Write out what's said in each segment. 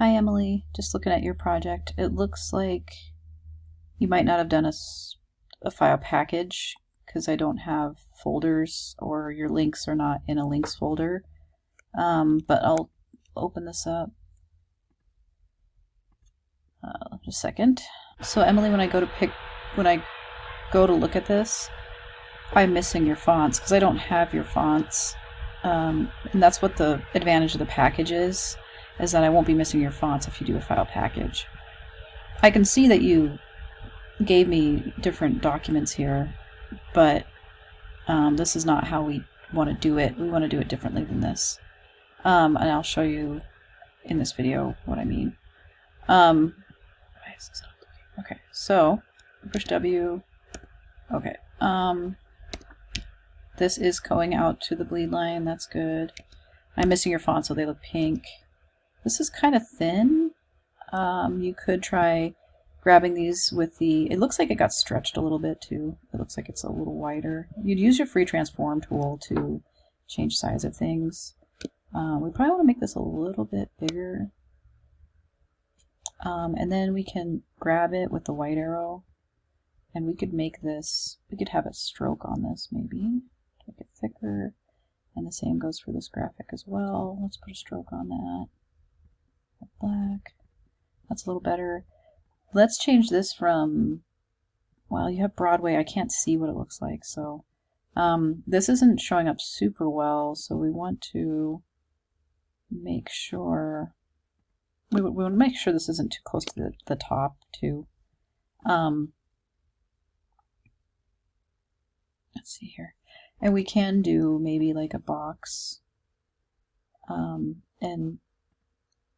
Hi Emily, just looking at your project. It looks like you might not have done a file package because I don't have folders or your links are not in a links folder. But I'll open this up. Just a second. So Emily, when I go to look at this, I'm missing your fonts because I don't have your fonts. And that's what the advantage of the package is that I won't be missing your fonts if you do a file package. I can see that you gave me different documents here, but this is not how we want to do it. We want to do it differently than this. And I'll show you in this video what I mean. Why is this not looking? Okay, so push W. Okay. This is going out to the bleed line. That's good. I'm missing your fonts, so they look pink. This is kind of thin. You could try grabbing these with the... It looks like it got stretched a little bit too. It looks like it's a little wider. You'd use your free transform tool to change size of things. We probably want to make this a little bit bigger. And then we can grab it with the white arrow. And we could make this... We could have a stroke on this maybe. Make it thicker. And the same goes for this graphic as well. Let's put a stroke on that. Black. That's a little better. Let's change this from, well, you have Broadway. I can't see what it looks like, so this isn't showing up super well, so we want to make sure we want to make sure this isn't too close to the top too. Let's see here. And we can do maybe like a box, and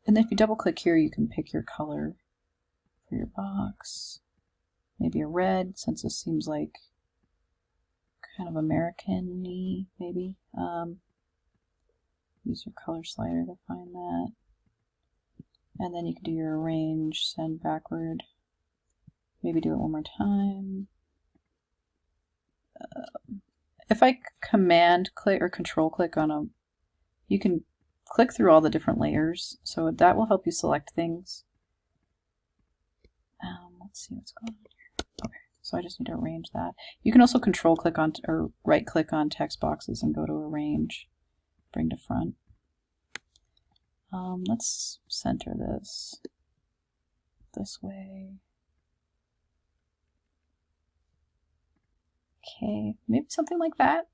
if you double click here, you can pick your color for your box. Maybe a red, since this seems like kind of American-y, maybe. Use your color slider to find that. And then you can do your arrange, send backward. Maybe do it one more time. If I command click or control click on a, you can click through all the different layers, so that will help you select things. Let's see what's going on here. Okay, so I just need to arrange that. You can also control click on or right click on text boxes and go to arrange, bring to front. Let's center this way. Okay, maybe something like that.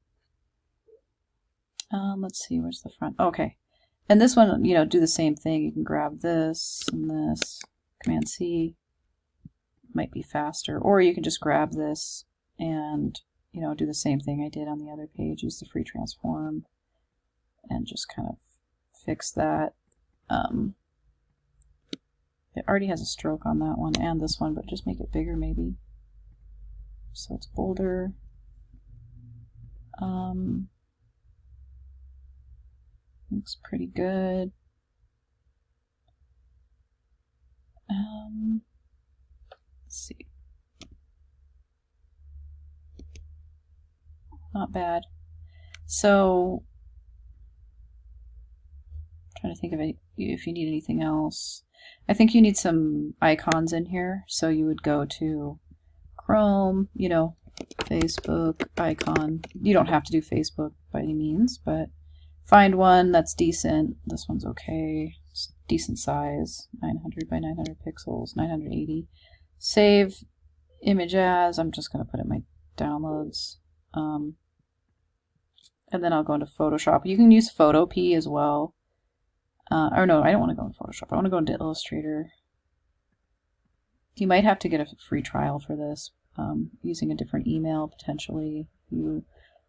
Let's see, where's the front? Okay. And this one, you know, do the same thing. You can grab this and this, Command C, might be faster. Or you can just grab this and, you know, do the same thing I did on the other page. Use the free transform and just kind of fix that. It already has a stroke on that one and this one, but just make it bigger maybe. So it's bolder. Looks pretty good. Let's see. Not bad. So, I'm trying to think of it, if you need anything else. I think you need some icons in here. So you would go to Chrome, you know, Facebook icon. You don't have to do Facebook by any means, but find one that's decent. This one's okay. It's decent size. 900 by 900 pixels. 980. Save image as. I'm just going to put it in my downloads. And then I'll go into Photoshop. You can use Photopea as well. Or no, I don't want to go in Photoshop. I want to go into Illustrator. You might have to get a free trial for this. Using a different email potentially. If you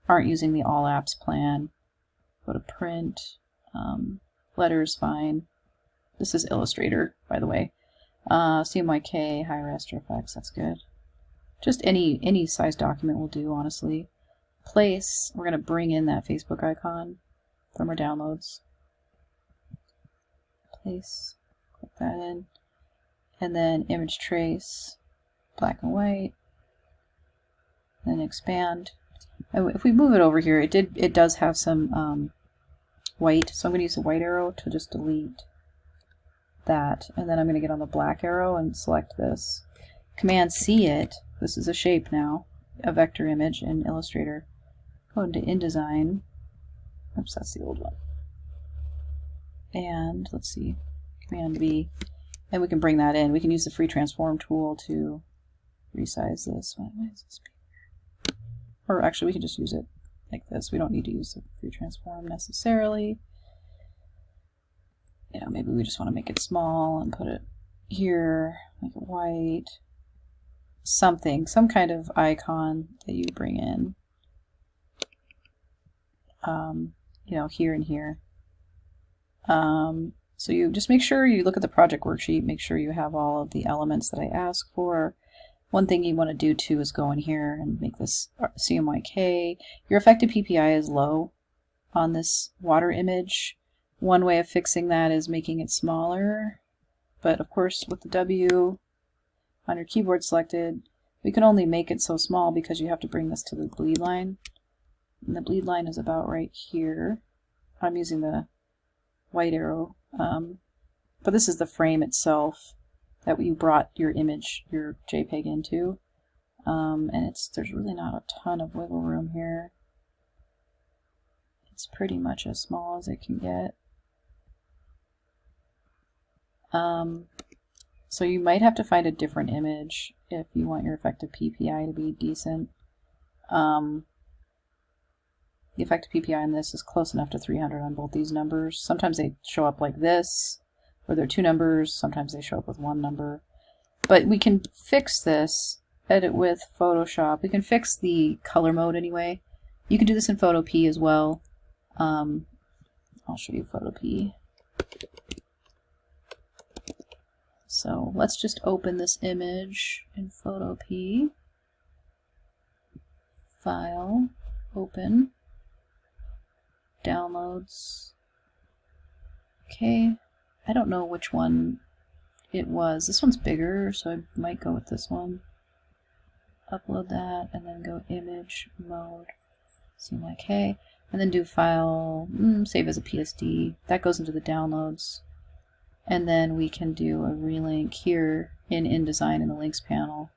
aren't using the All Apps plan. Go to print, letters fine. This is Illustrator, by the way. CMYK, high raster effects, that's good. Just any size document will do, honestly. Place, we're going to bring in that Facebook icon from our downloads. Place, click that in. And then image trace, black and white. Then expand. If we move it over here, it does have some white, so I'm going to use the white arrow to just delete that, and then I'm going to get on the black arrow and select this. Command C it. This is a shape now, a vector image in Illustrator. Go into InDesign. Oops, that's the old one. And let's see, Command V, and we can bring that in. We can use the free transform tool to resize this. Why is this bigger? Or actually, we can just use it like this. We don't need to use the free transform necessarily. You know, maybe we just want to make it small and put it here, make it white. Something, some kind of icon that you bring in. You know, here and here. So you just make sure you look at the project worksheet, make sure you have all of the elements that I ask for. One thing you want to do too is go in here and make this CMYK. Your effective PPI is low on this water image. One way of fixing that is making it smaller, but of course with the W on your keyboard selected, we can only make it so small because you have to bring this to the bleed line. And the bleed line is about right here. I'm using the white arrow, but this is the frame itself that you brought your image, your JPEG into, and there's really not a ton of wiggle room here. It's pretty much as small as it can get. So you might have to find a different image if you want your effective PPI to be decent. The effective PPI on this is close enough to 300 on both these numbers. Sometimes they show up like this, where they're two numbers. Sometimes they show up with one number. But we can fix this, edit with Photoshop. We can fix the color mode anyway. You can do this in Photopea as well. I'll show you Photopea. So let's just open this image in Photopea. File, open, downloads. Okay, I don't know which one it was. This one's bigger, so I might go with this one. Upload that, and then go image mode, CMYK, and then do file, save as a PSD. That goes into the downloads. And then we can do a relink here in InDesign in the links panel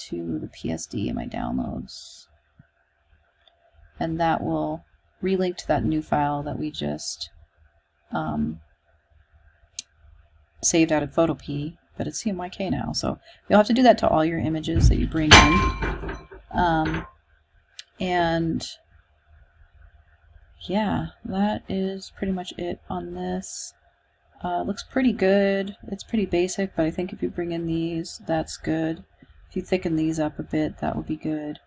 to the PSD in my downloads. And that will relink to that new file that we just saved out of Photopea, but it's CMYK now. So you'll have to do that to all your images that you bring in. And yeah, that is pretty much it on this. Looks pretty good. It's pretty basic, but I think if you bring in these, that's good. If you thicken these up a bit, that would be good.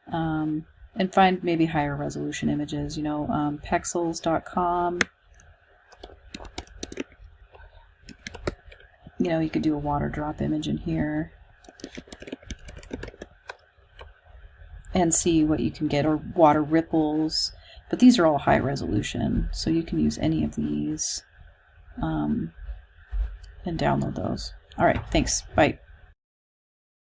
And find maybe higher resolution images, you know, pexels.com. You know, you could do a water drop image in here and see what you can get, or water ripples. But these are all high resolution, so you can use any of these and download those. All right, thanks. Bye.